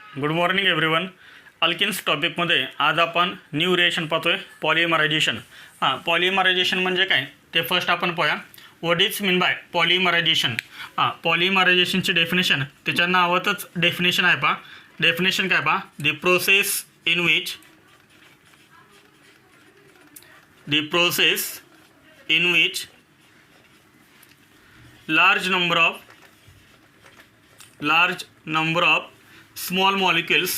Good morning everyone. Alkynes टॉपिकमध्ये आज आपण new reaction पाहतोय, पॉलिमरायझेशन. पॉलिमरायझेशन म्हणजे काय ते फर्स्ट आपण पाहूया. What is mean by polymerization. पॉलिमरायझेशनची डेफिनेशन त्याच्या नावातच डेफिनेशन आहे. डेफिनेशन काय the process in which large number of small molecules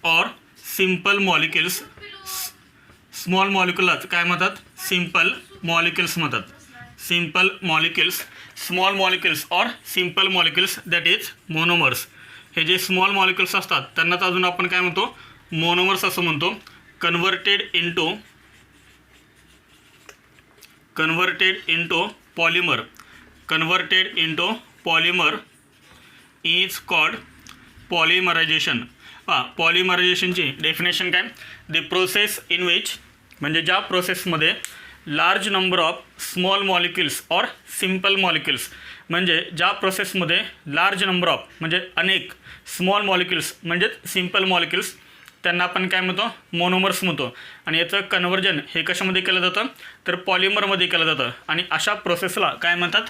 or simple molecules. Small मॉलिक्युलच काय म्हणतात, सिंपल मॉलिक्युल्स म्हणतात. स्मॉल मॉलिक्युल्स और simple molecules that is monomers. हे जे स्मॉल मॉलिक्युल्स असतात त्यांनाच अजून आपण काय म्हणतो, मोनोमर्स असं म्हणतो. Converted into polymer is called polymerization. पॉलिमरायझेशनची डेफिनेशन काय, द प्रोसेस इन विच म्हणजे ज्या प्रोसेसमध्ये large number of small molecules और सिंपल मॉलिक्युल्स, म्हणजे ज्या प्रोसेसमध्ये लार्ज नंबर ऑफ म्हणजे अनेक स्मॉल मॉलिक्युल्स म्हणजे सिंपल मॉलिक्युल्स त्यांना आपण काय म्हणतो, मोनोमर्स म्हणतो. आणि याचं कन्वर्जन हे कशामध्ये केलं जातं तर पॉलिमरमध्ये केलं जातं. आणि अशा प्रोसेसला काय म्हणतात,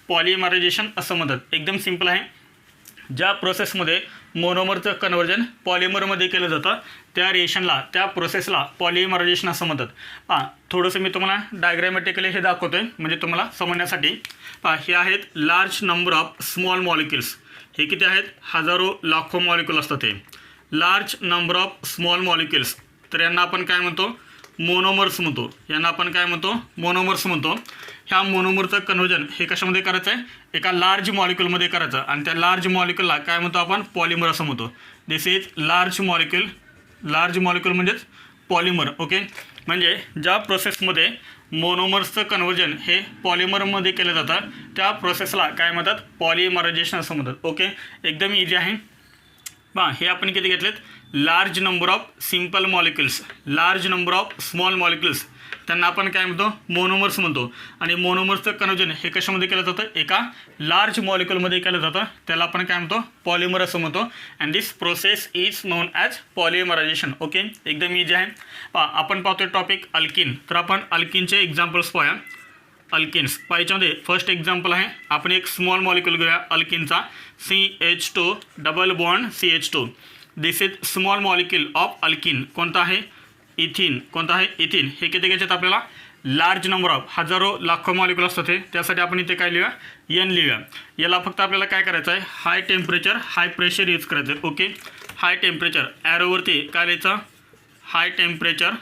पॉलिमरायझेशन असं म्हणतात. एकदम सिंपल आहे. ज्या प्रोसेसमध्ये मोनोमरचं कन्वर्जन पॉलिमरमध्ये केलं जातं त्या रिएक्शनला, त्या प्रोसेसला पॉलिमरायझेशन असं म्हणतात. थोडंसं मी तुम्हाला डायग्रॅमॅटिकली हे दाखवतो आहे म्हणजे तुम्हाला समजण्यासाठी. हे आहेत large number of small molecules. हे किती आहेत, हजारो लाखो मॉलिक्युल असतात. हे large number of small molecules, तर यांना आपण काय म्हणतो, मोनोमर्स म्हणतो. मोनोमर्स म्हणतो. ह्या मोनोमरचं कन्वर्जन हे कशामध्ये करायचं आहे, एका लार्ज मॉलिक्युलमध्ये करायचं. आणि त्या लार्ज मॉलिक्युलला काय म्हणतो आपण, पॉलिमर असं म्हणतो. दिस इज लार्ज मॉलिक्युल म्हणजेच पॉलिमर. ओके, म्हणजे ज्या प्रोसेसमध्ये मोनोमर्सचं कन्वर्जन हे पॉलिमरमध्ये केलं जातं त्या प्रोसेसला काय म्हणतात, पॉलिमरायझेशन असं म्हणतात. ओके, एकदम इझी आहे. हे आपण किती घेतलेत, large number of simple molecules, large number of small molecules त्यांना आपण काय म्हणतो, मोनोमर्स म्हणतो. आणि मोनोमर्सचं कन्वर्जन हे कशामध्ये केलं जातं, एका लार्ज मॉलिक्युलमध्ये केलं जातं त्याला आपण काय म्हणतो, पॉलिमर असं म्हणतो. And this process is known as polymerization. Okay, एकदम इझी आहे. आपण पाहतोय टॉपिक अल्किन. तर आपण अल्किनचे एक्झाम्पल्स पाहूया. अल्किन्स पाहिच्यामध्ये फर्स्ट एक्झाम्पल आहे, आपण एक स्मॉल मॉलिक्युल घेऊया अल्किनचा, CH2 double bond CH2. This is small molecule of alkene. कोणता आहे, इथिन. इथिन. हे किती घ्यायचे आपल्याला, लार्ज नंबर ऑफ हजारो लाखो मॉलिक्युल असतात हे, त्यासाठी आपण इथे काय लिहूया, N लिहूया. याला फक्त आपल्याला काय करायचं आहे, high temperature high pressure use करायचं आहे. ओके, हाय टेम्परेचर ॲरोवरती काय लिहायचं, high temperature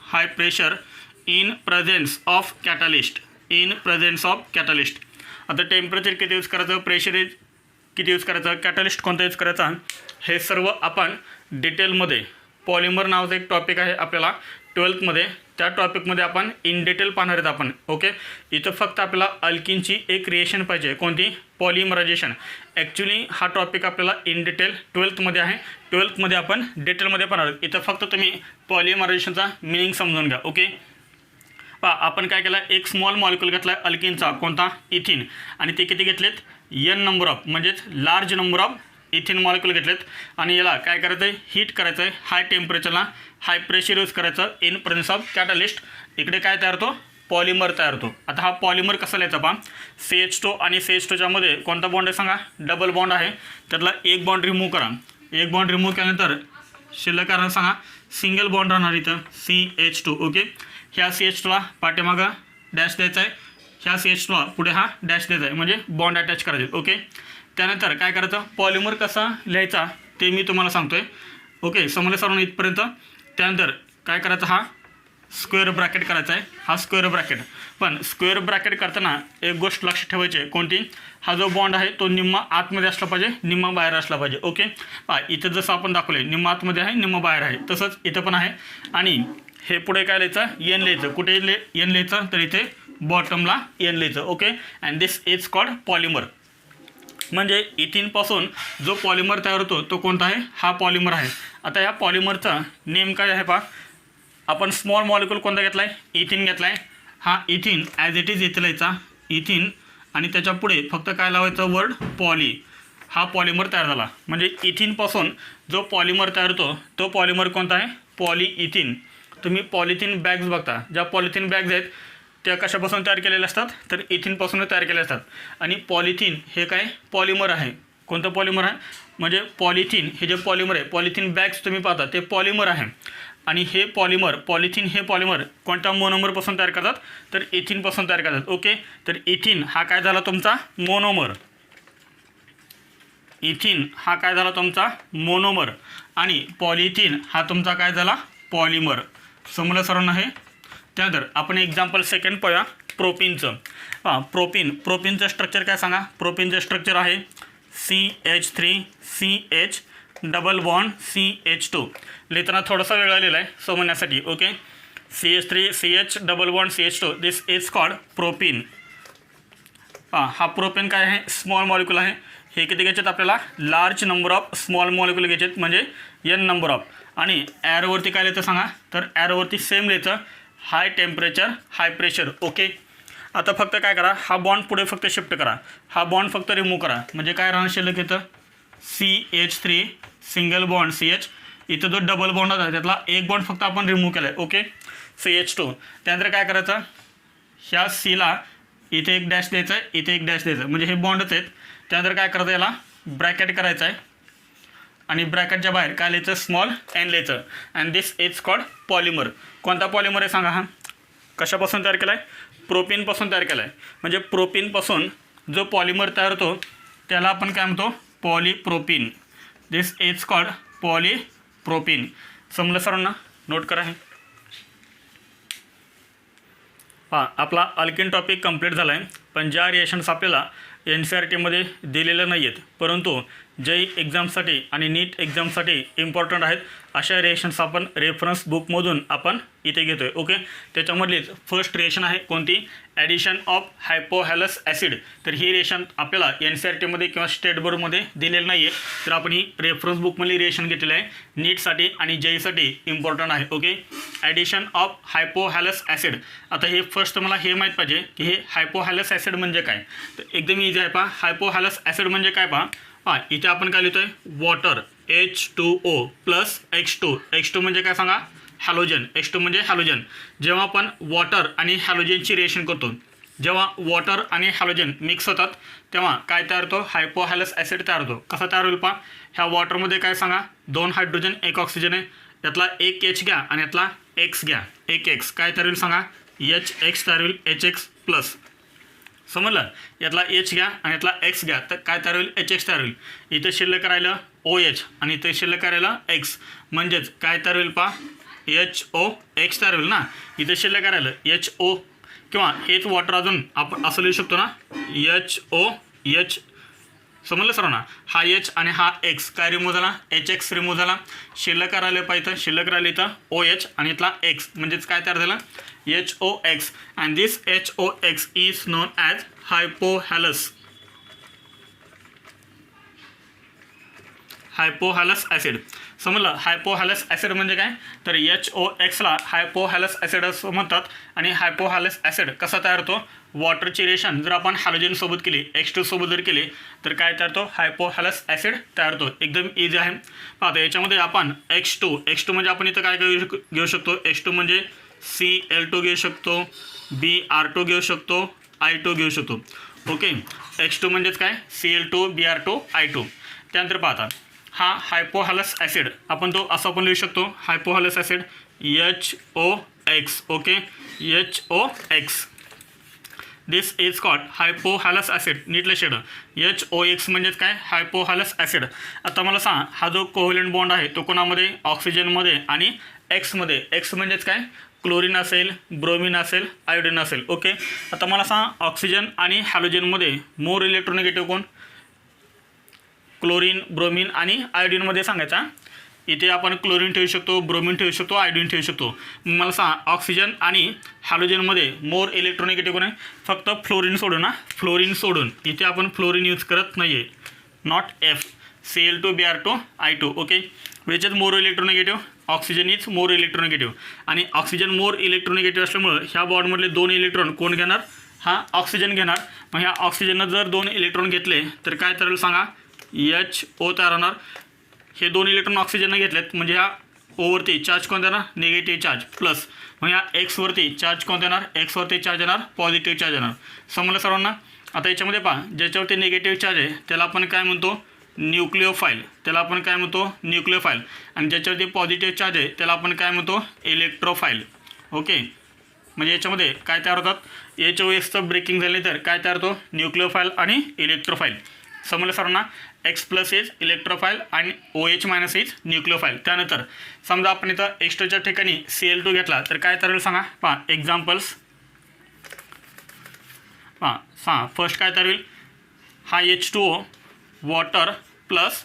high pressure in presence of catalyst. आता टेम्परेचर किती यूज करायचं, प्रेशर किती यूज करायचं, कॅटलिस्ट कोणता यूज करायचा, हे सर्व आपण डिटेलमध्ये, पॉलिमर नावाचा एक टॉपिक आहे आपल्याला 12th त्या टॉपिकमध्ये आपण इन डिटेल पाहणार आहेत आपण. ओके, इथं फक्त आपल्याला अल्किनची एक रिएक्शन पाहिजे, कोणती, पॉलिमरायझेशन. ॲक्च्युली हा टॉपिक आपल्याला इन डिटेल 12th आहे. 12th आपण डिटेलमध्ये पाहणार आहोत. इथं फक्त तुम्ही पॉलिमरायझेशनचा मिनिंग समजून घ्या. ओके, आपण काय केलं, एक स्मॉल मॉलिक्युल घेतला आहे अल्किनचा, कोणता, इथिन. आणि ते किती घेतलेत, N नंबर ऑफ म्हणजेच लार्ज नंबर ऑफ इथिन मॉलिक्युल घेतलेत. आणि याला काय करायचं आहे, हीट करायचं आहे हाय टेम्परेचरला, हाय प्रेशर यूज करायचं इन प्रेझेन्स ऑफ कॅटलिस्ट. इकडे काय तयार होतो, पॉलिमर तयार होतो. आता हा पॉलिमर कसा लिहायचा CH2 आणि CH2च्या मध्ये कोणता बॉन्ड आहे सांगा, डबल बॉन्ड आहे. त्यातला एक बॉन्ड रिमूव्ह करा. एक बॉन्ड रिमूव्ह केल्यानंतर शिल्लक कारण सांगा, सिंगल बॉन्ड राहणार इथं CH2. ओके, ह्या CH2ला पाठीमागं डॅश द्यायचा आहे, ह्या CH2ला पुढे हा डॅश द्यायचा आहे, म्हणजे बॉन्ड अटॅच करायचे. ओके, त्यानंतर काय करायचं, पॉलिमर कसा लिहायचा ते मी तुम्हाला सांगतो आहे. ओके, समजलं सर्वांना इथपर्यंत. त्यानंतर काय करायचं, हा स्क्वेअर ब्रॅकेट करायचा आहे, हा स्क्वेअर ब्रॅकेट. पण स्क्वेअर ब्रॅकेट करताना एक गोष्ट लक्षात ठेवायची आहे, कोणती, हा जो बॉन्ड आहे तो निम्मा आतमध्ये असला पाहिजे, निम्मा बाहेर असला पाहिजे. ओके, इथं जसं आपण दाखवले निम्मा आतमध्ये आहे, निम्मा बाहेर आहे, तसंच इथं पण आहे. आणि हे पुढे काय लिहायचं, N लिहायचं. कुठे N लिहायचं, तर इथे बॉटमला N लिहायचं. Okay, and this is called polymer. म्हणजे इथिनपासून जो पॉलिमर तयार होतो तो कोणता आहे, हा पॉलिमर आहे. आता या पॉलिमरचा नेम काय आहे आपण स्मॉल मॉलिक्यूल कोणता घेतला आहे, इथिन घेतला आहे. हा इथिन ॲज इट इज इथे लिहायचा इथिन आणि त्याच्या पुढे फक्त काय लावायचं वर्ड पॉली. हा पॉलिमर तयार झाला. म्हणजे इथिनपासून जो पॉलिमर तयार होतो तो पॉलिमर कोणता आहे, पॉलीइथिन. तुम्ही पॉलिथिन बॅग्स बघता, ज्या पॉलिथिन बॅग्स आहेत त्या कशापासून तयार केलेल्या असतात, तर इथिनपासून तयार केल्या असतात. आणि पॉलिथिन हे काय पॉलिमर आहे. कोणतं पॉलिमर आहे, म्हणजे पॉलिथिन हे जे पॉलिमर आहे, पॉलिथिन बॅग्स तुम्ही पाहता ते पॉलिमर आहे. आणि हे पॉलिमर पॉलिथिन हे पॉलिमर कोणत्या मोनोमरपासून तयार करतात, तर इथिनपासून तयार करतात. ओके, तर इथिन हा काय झाला तुमचा मोनोमर. इथिन हा काय झाला तुमचा मोनोमर आणि पॉलिथिन हा तुमचा काय झाला पॉलिमर. समजलं सर्वांना हे. त्यानंतर आपण एक्झाम्पल सेकंड पाहूया प्रोपिनचं. प्रोपिनचं स्ट्रक्चर काय सांगा. प्रोपिनचं स्ट्रक्चर आहे CH3CH डबल बॉन्ड CH2. लिहिताना थोडासा वेगळा लिहिला आहे समजण्यासाठी. Okay, CH3CH double bond CH2 this is called propyne. हा प्रोपिन काय आहे, स्मॉल मॉलिक्यूल आहे. हे किती घ्यायचे आपल्याला, large number of small molecule घ्यायचे म्हणजे N नंबर ऑफ. आणि ॲरोवरती काय लिहायचं सांगा, तर ॲरोवरती सेम लिहायचं high temperature high pressure. Okay, आता फक्त काय करा, हा बॉन्ड पुढे फक्त शिफ्ट करा, हा बॉन्ड फक्त रिमूव्ह करा. म्हणजे काय राहणार शिल्लक इथं CH3 सिंगल बॉन्ड CH. इथं जो डबल बॉन्ड होता त्यातला एक बॉन्ड फक्त आपण रिमूव्ह केला आहे. Okay, CH2. त्यानंतर काय करायचं, ह्या Cला इथे एक डॅश द्यायचं आहे, इथे एक डॅश द्यायचं, म्हणजे हे बॉन्डच आहेत. त्यानंतर काय करायचं, याला ब्रॅकेट करायचं आहे आणि ब्रॅकेटच्या बाहेर काय लिहायचं, स्मॉल n लिहायचं. And this is called polymer. कोणता पॉलिमर आहे सांगा. हा कशापासून तयार केला आहे, प्रोपिनपासून तयार केला आहे. म्हणजे प्रोपिनपासून जो पॉलिमर तयार होतो त्याला आपण काय म्हणतो, पॉलीप्रोपिन. दिस इज कॉल्ड पॉलीप्रोपिन. समजलं सर्वांना, नोट करा हे. आपला अल्केन टॉपिक कंप्लीट झाला आहे. पण ज्या रिएक्शन्स आपल्याला NCERTमध्ये दिलेलं नाही आहेत परंतु JEE एक्झामसाठी आणि नीट एक्झामसाठी इम्पॉर्टंट आहेत अशा रिएक्शन्स आपण रेफरन्स बुकमधून आपण इथे घेतो आहे. ओके, त्याच्यामधलीच फर्स्ट रिएक्शन आहे कोणती, ॲडिशन ऑफ हायपोहॅलस ॲसिड. तर ही रिएक्शन आपल्याला NCERTमध्ये किंवा स्टेट बोर्डमध्ये दिलेलं नाही आहे, तर आपण ही रेफरन्स बुकमधली रिएक्शन घेतलेली आहे. नीटसाठी आणि JEEसाठी इम्पॉर्टंट आहे. Okay, addition of hypohalous acid. आता हे फर्स्ट मला हे माहीत पाहिजे की हे हायपोहॅलस ॲसिड म्हणजे काय. तर एकदम इझी आहे. पहा, हायपोहॅलस ॲसिड म्हणजे काय. पहा इथे आपण काय लिहितोय, water H2O plus X2. X2 म्हणजे काय सांगा, हॅलोजन. H2 म्हणजे हॅलोजन. जेव्हा आपण वॉटर आणि हॅलोजनची रिएक्शन करतो, जेव्हा वॉटर आणि हॅलोजन मिक्स होतात तेव्हा काय तयार होतो, हायपोहॅलस ॲसिड तयार होतो. कसा तयार होईल पहा, ह्या वॉटरमध्ये काय सांगा, 2 हायड्रोजन 1 ऑक्सिजन आहे. यातला एक H घ्या आणि यातला X घ्या, एक X काय तयार होईल सांगा, HX तयार होईल, HX प्लस. समजलं, यातला H घ्या आणि यातला X घ्या तर काय तयार होईल, HX तयार होईल. इथं शिल्लक राहिलं OH आणि इथं शिल्लक राहिलं X म्हणजेच काय तयार होईल पहा, HOX तयार होईल ना. इथं शिल्लक राहिलं HO किंवा हेच वॉटर अजून आपण असं लिहू शकतो ना, HOH. समजलं सर्वांना, हा H आणि हा X काय रिमूव्ह झाला, HX रिमूव्ह झाला. शिल्लक राहिलं पाहिजे, शिल्लक राहिलं इथं OH आणि इथला X म्हणजेच काय तयार झालं, HOX. And this HOX is known as hypohalous acid. समजलं, हायपोहॅलस ॲसिड म्हणजे काय, तर HOXला हायपोहॅलस ॲसिड असं म्हणतात. आणि हायपोहॅलस ॲसिड कसा तयार होतो, वॉटरची रिएक्शन जर आपण हॅलोजनसोबत केली, X2 सोबत जर केली तर काय तयार होतो, हायपोहॅलस ॲसिड तयार होतो. एकदम इझी आहे. पाहता याच्यामध्ये आपण X2 म्हणजे आपण इथं काय घेऊ शकतो, X2 म्हणजे Cl2 घेऊ शकतो, Br2 घेऊ शकतो, I2 घेऊ शकतो. ओके, X2 म्हणजेच काय, Cl2 Br2 I2. त्यानंतर पाहता हा हायपोहॅलस ॲसिड आपण तो असं पण लिहू शकतो, hypohalous acid HOX. Okay, HOX. This is called hypohalous acid. नीटलं शेड HOX म्हणजेच काय, हायपोहॅलस ॲसिड. आता मला सांगा, हा जो कोव्हॅलेंट बॉन्ड आहे तो कोणामध्ये, ऑक्सिजनमध्ये आणि Xमध्ये. X म्हणजेच काय, क्लोरीन असेल, ब्रोमिन असेल, आयोडीन असेल. ओके, आता मला सांगा, ऑक्सिजन आणि हॅलोजनमध्ये मोर इलेक्ट्रोनेगेटिव्ह कोण, क्लोरीन, ब्रोमिन आणि आयोडीनमध्ये सांगायचा. इथे आपण क्लोरीन ठेवू शकतो, ब्रोमिन ठेवू शकतो, आयोडीन ठेवू शकतो. मला सांगा, ऑक्सिजन आणि हॅलोजनमध्ये मोर इलेक्ट्रोनेगेटिव्ह कोण आहे, फक्त फ्लोरीन सोडून ना, फ्लोरीन सोडून इथे आपण फ्लोरीन यूज करत नाही आहे, not F. Cl2 Br2 I2. Okay, which is more electronegative, oxygen is more electronegative आणि ऑक्सिजन मोर इलेक्ट्रोनिगेटिव्ह असल्यामुळं ह्या बॉन्डमधले 2 इलेक्ट्रॉन कोण घेणार, हा ऑक्सिजन घेणार. मग ह्या ऑक्सिजननं जर 2 इलेक्ट्रॉन घेतले तर काय तयार होईल सांगा, HO तयार होणार. हे 2 इलेक्ट्रॉन ऑक्सिजननं घेतलेत म्हणजे ह्या ओवरती चार्ज कोणता येणार, निगेटिव्ह चार्ज प्लस. मग ह्या एक्सवरती चार्ज कोणता येणार, एक्सवरती चार्ज येणार पॉझिटिव्ह चार्ज येणार. समजलं सर्वांना. आता याच्यामध्ये पहा, ज्याच्यावरती निगेटिव्ह चार्ज आहे त्याला आपण काय म्हणतो, न्यूक्लिओफाईल. त्याला आपण काय म्हणतो, न्यूक्लिओफाईल. आणि ज्याच्यावरती पॉझिटिव्ह चार्ज आहे त्याला आपण काय म्हणतो, इलेक्ट्रोफाईल. ओके, म्हणजे याच्यामध्ये काय तयार होतात, HOXचं ब्रेकिंग झाले तर काय तयार होतो, न्यूक्लिओफाईल आणि इलेक्ट्रोफाईल. समजलं सर्वांना. X प्लस इज इलेक्ट्रोफाईल आणि OH मायनस इज न्यूक्लिओफाईल. त्यानंतर समजा आपण इथं एक्स्ट्राच्या ठिकाणी Cl2 घेतला तर काय तयार होईल सांगा. पहा एक्झाम्पल्स, पहा फर्स्ट काय तयार होईल, हा H2O वॉटर प्लस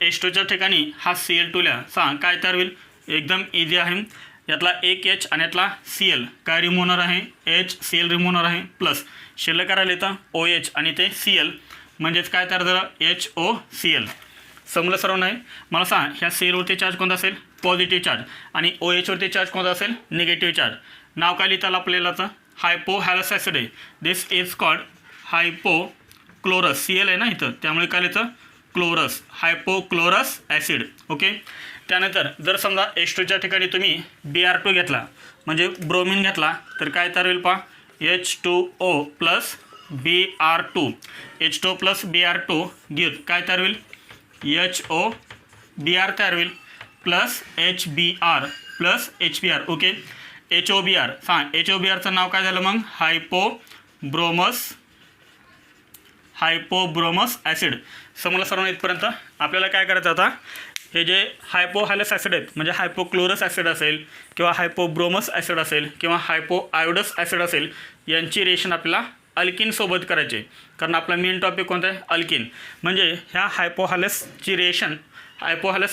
H2च्या ठिकाणी हा Cl2 लिहा. सांग काय तयार होईल, एकदम इझी आहे. यातला एक H आणि यातला Cl काय रिमूव्ह होणार आहे, HCl रिमूव्ह होणार आहे प्लस शिल्लक करायला येतं OH आणि ते Cl म्हणजेच काय तयार झालं, HOCl. समजलं सर्व नाही. मला सांग ह्या Clवरती चार्ज कोणता असेल, पॉझिटिव्ह चार्ज आणि OHवरती चार्ज कोणता असेल, निगेटिव्ह चार्ज. नाव काय लिहिता आपल्याला हायपोहॅलस ॲसिड आहे. This is called हायपोक्लोरस. Cl आहे ना इथं, त्यामुळे काय लिहितं, क्लोरस, हायपोक्लोरस ॲसिड. ओके. त्यानंतर जर समजा H2च्या ठिकाणी तुम्ही Br2 घेतला म्हणजे ब्रोमिन घेतला तर काय तयार होईल पहा, H2O plus Br2. H2O plus Br2 घेत काय तयार होईल, HOBr तयार होईल plus HBr plus HBr. Okay. HOBr. सांग HOBrचं नाव काय झालं मग, हायपोब्रोमस ॲसिड. समजलं सर्वांना इथपर्यंत. आपल्याला काय करायचं आता, हे जे हायपोहॅलस ॲसिड आहेत म्हणजे हायपोक्लोरस ॲसिड असेल किंवा हायपोब्रोमस ॲसिड असेल किंवा हायपोआयोडस ॲसिड असेल, यांची रिएक्शन आपल्याला अल्किनसोबत करायचे. कारण आपला मेन टॉपिक कोणता आहे, अल्किन. म्हणजे ह्या हायपोहॅलस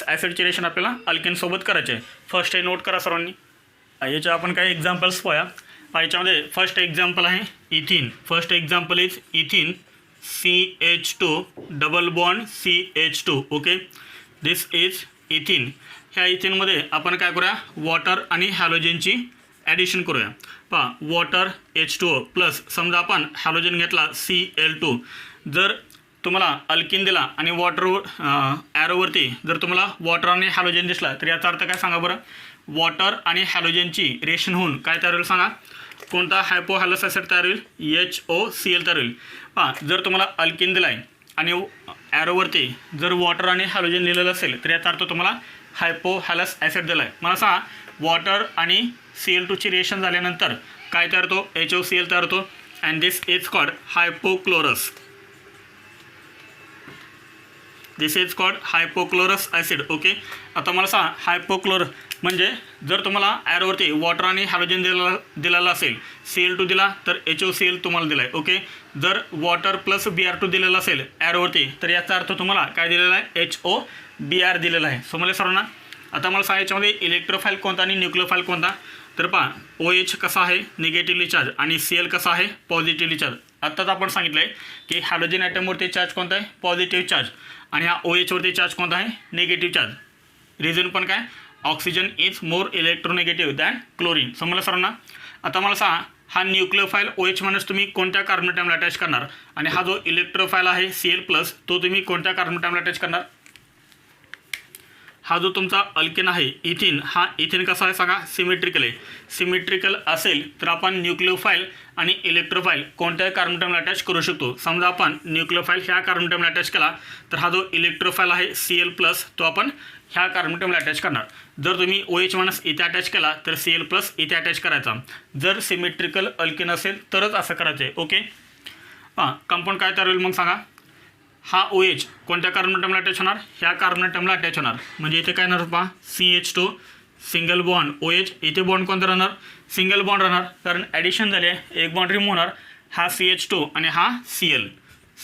ॲसिडची रिएक्शन आपल्याला अल्किनसोबत करायचे. फर्स्ट हे नोट करा सर्वांनी. याच्या आपण काही एक्झाम्पल्स पाहूया. याच्यामध्ये फर्स्ट एक्झाम्पल आहे इथिन. First example is इथिन CH2 double bond CH2. Okay, this is इथिन. ह्या इथिनमध्ये आपण काय करूया, वॉटर आणि हॅलोजनची ॲडिशन करूया. पहा वॉटर H2O प्लस समजा आपण हॅलोजन घेतला Cl2. जर तुम्हाला अल्किन दिला आणि वॉटर ॲरोवरती जर तुम्हाला वॉटर आणि हॅलोजन दिसला तर याचा अर्थ काय सांगा बरं, वॉटर आणि हॅलोजनची रिएक्शन होऊन काय तयार होईल सांगा, कोणता हायपोहॅलस ॲसिड तयार होईल, HOCl तयार होईल. पहा जर तुम्हाला अल्किन दिला आहे आणि ॲरोवरती जर वॉटर आणि हॅलोजन लिहिलेलं असेल तर याचा अर्थ तुम्हाला हायपोहॅलस ॲसिड दिला आहे. मला सांगा वॉटर आणि Cl2ची रिएक्शन झाल्यानंतर काय तयार होतो, HOCl तयार होतो. And this is called hypochlorous. This is called hypochlorous acid. Okay. आता मला सांगा हायपोक्लोर म्हणजे जर तुम्हाला ॲरोवरती वॉटर आणि हॅलोजन दिलेला असेल, Cl2 दिला तर HOCl तुम्हाला दिला आहे. ओके. जर वॉटर प्लस Br2 दिलेला असेल ॲरोवरती तर याचा अर्थ तुम्हाला काय दिलेला आहे, HOBr दिलेला आहे. समजले सर्वांना. आता मला सांगा याच्यामध्ये इलेक्ट्रोफाईल कोणता आणि न्यूक्लिओफाईल कोणता. तर पहा OH कसा आहे, निगेटिव्हली चार्ज आणि Cl कसा आहे, पॉझिटिव्हली चार्ज. आत्ताच आपण सांगितलं आहे की हॅलोजन ॲटमवरती चार्ज कोणता आहे, पॉझिटिव्ह चार्ज आणि हा OHवरती चार्ज कोणता आहे, निगेटिव्ह चार्ज. रिझन पण काय, oxygen is more electronegative than chlorine. समजलं सर्वांना. आता मला सांगा हा न्यूक्लिओफाईल OH मायनस तुम्ही कोणत्या कार्बन ॲटमला अटॅच करणार आणि हा जो इलेक्ट्रोफाईल आहे Cl प्लस तो तुम्ही कोणत्या कार्बन ॲटमला अटॅच करणार. हा जो तुमचा अल्केन आहे इथिन, हा इथिन कसा आहे सांगा, सिमेट्रिकल आहे. सिमेट्रिकल असेल तर आपण न्यूक्लिओफाईल आणि इलेक्ट्रोफाईल कोणत्याही कार्बन ॲटमला अटॅच करू शकतो. समजा आपण न्यूक्लिओफाईल ह्या कार्बन ॲटमला अटॅच केला तर हा जो इलेक्ट्रोफाईल आहे Cl प्लस तो आपण ह्या कार्बन ॲटमला अटॅच करणार. जर तुम्ही OH मायनस इथे अटॅच केला तर Cl प्लस इथे अटॅच करायचा. जर सिमेट्रिकल अल्केन असेल तरच असं करायचं आहे. ओके. हां, कंपाऊंड काय तयार होईल मग सांगा. हा OH कोणत्या कार्बन ॲटमला अटॅच होणार, ह्या कार्बन ॲटमला अटॅच होणार. म्हणजे इथे काय होणार पहा, CH2 सिंगल बॉन्ड OH, इथे बॉन्ड कोणता राहणार, सिंगल बॉन्ड राहणार कारण ॲडिशन झाले, एक बॉन्ड रिमूव्ह होणार. हा CH2 आणि हा Cl,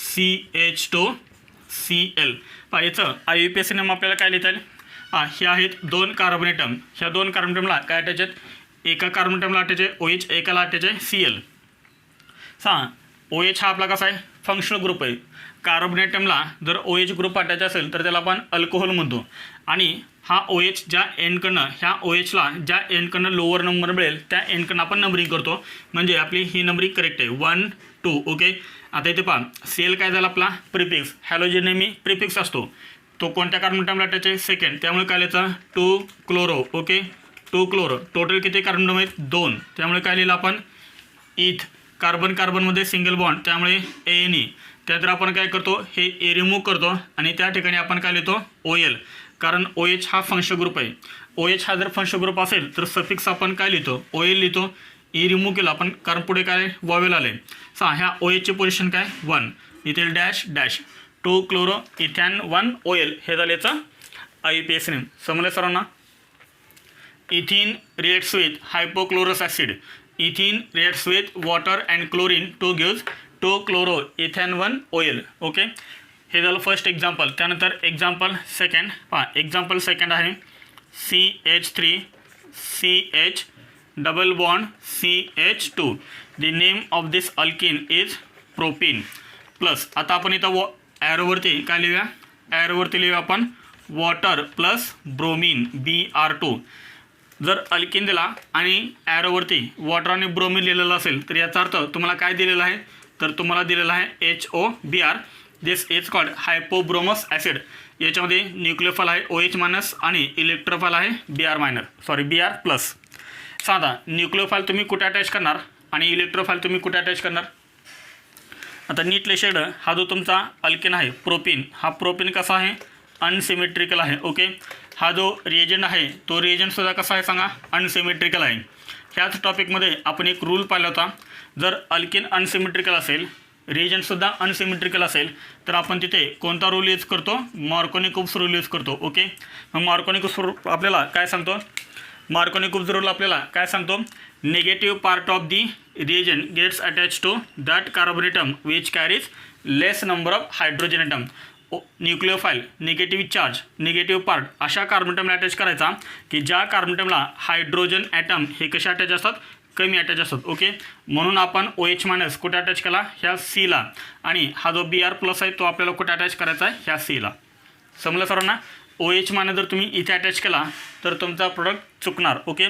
CH2Cl. पहा याचं IUPAC नेम आपल्याला काय लिहिता येईल. हे आहेत 2 कार्बन ॲटम. ह्या 2 कार्बन ॲटमला काय अटॅच आहेत, एका कार्बन ॲटमला अटॅच आहे OH, एकाला अटॅच आहे Cl. OH हा आपला कसा आहे, फंक्शनल ग्रुप आहे. कार्बन ॲटमला जर OH ग्रुप अटॅच असेल तर त्याला आपण अल्कोहोल म्हणतो आणि हा OH ज्या एंडकडनं ह्या OHला ज्या एंडकडनं लोअर नंबर मिळेल त्या एंडकडनं आपण नंबरिंग करतो, म्हणजे आपली ही नंबरिंग करेक्ट आहे 1 2. ओके, आता इथे पहा Cl काय झाला आपला प्रिफिक्स, हॅलोजन नेहमी प्रिफिक्स असतो, तो कोणत्या कार्बन टर्मला अटॅच आहे सेकंड, त्यामुळे काय लिहायचं 2 क्लोरो. Okay, 2 chloro. टोटल किती कार्बन टर्म आहेत 2, त्यामुळे काय लिहिलं आपण इथ. कार्बन कार्बनमध्ये सिंगल बॉन्ड त्यामुळे ANE. त्यानंतर आपण काय करतो हे ए रिमूव्ह करतो आणि त्या ठिकाणी आपण काय लिहितो OL, कारण OH हा फंक्शन ग्रुप आहे. OH हा जर फंक्शन ग्रुप असेल तर सफिक्स आपण काय लिहितो OL लिहितो. ई रिमूव्ह केला आपण कारण पुढे काय वॉवेल आले. ह्या OH ची पोझिशन काय 1, इथे dash dash 2 chloro ethan 1 OL हे झालं याचं IUPAC नेम. समजलं सर्वांना. Ethene reacts with hypochlorous acid. Ethene reacts with water and chlorine to gives 2 chloro ethan 1 OL. Okay, हे झालं फर्स्ट एक्झाम्पल. त्यानंतर एक्झाम्पल सेकंड पहा. एक्झाम्पल सेकंड आहे CH3 CH double bond CH2. The name of this alkene is propene plus. आता आपण इथं ॲरोवरती काय लिहूया, ॲरोवरती लिहूया आपण वॉटर प्लस ब्रोमीन Br2. जर अल्किन दिला आणि ॲरोवरती वॉटर आणि ब्रोमीन लिहिलेलं असेल तर याचा अर्थ तुम्हाला काय दिलेला आहे, तर तुम्हाला दिलेला आहे HOBr. This is called hypobromous acid. याच्यामध्ये न्यूक्लियोफाइल आहे OH मायनस आणि इलेक्ट्रोफाइल आहे Br प्लस. साधा न्यूक्लियोफाइल तुम्ही कुठे अटॅच करणार आणि इलेक्ट्रोफाइल तुम्ही कुठे अटॅच करणार. आता नीट लेशेड हा जो तुमचा अल्किन आहे प्रोपीन, हा प्रोपीन कसा आहे अनसिमेट्रिकल आहे. ओके, हा जो रिएजंट आहे तो रिएजंटसुद्धा कसा आहे सांगा अनसिमेट्रिकल आहे. ह्याच टॉपिकमध्ये आपण एक रूल पाहिला होता, जर अल्किन अनसिमेट्रिकल असेल रिएजंटसुद्धा अनसिमेट्रिकल असेल तर आपण तिथे कोणता रूल यूज करतो, मार्कोनिकोव्स रूल यूज करतो. ओके, मग मार्कोनिकोव्स रूल आपल्याला काय सांगतो, मार्कोनिकोव्स रूल आपल्याला काय सांगतो, negative part of the reagent gets attach to that carbon atom which carries less number of hydrogen atom. Nucleophile negative charge negative part अशा carbon एटमला अटॅच करायचा की ज्या कार्बन एटमला हायड्रोजन ॲटम हे कसे अटॅच असतात, कमी अटॅच असतात. ओके, म्हणून आपण OH मायनस कुठे अटॅच केला ह्या Cला आणि हा जो Br प्लस आहे तो आपल्याला कुठे अटॅच करायचा आहे ह्या Cला. समजलं सर्वांना. OH मायनस जर तुम्ही इथे अटॅच केला तर तुमचा प्रोडक्ट चुकणार. ओके,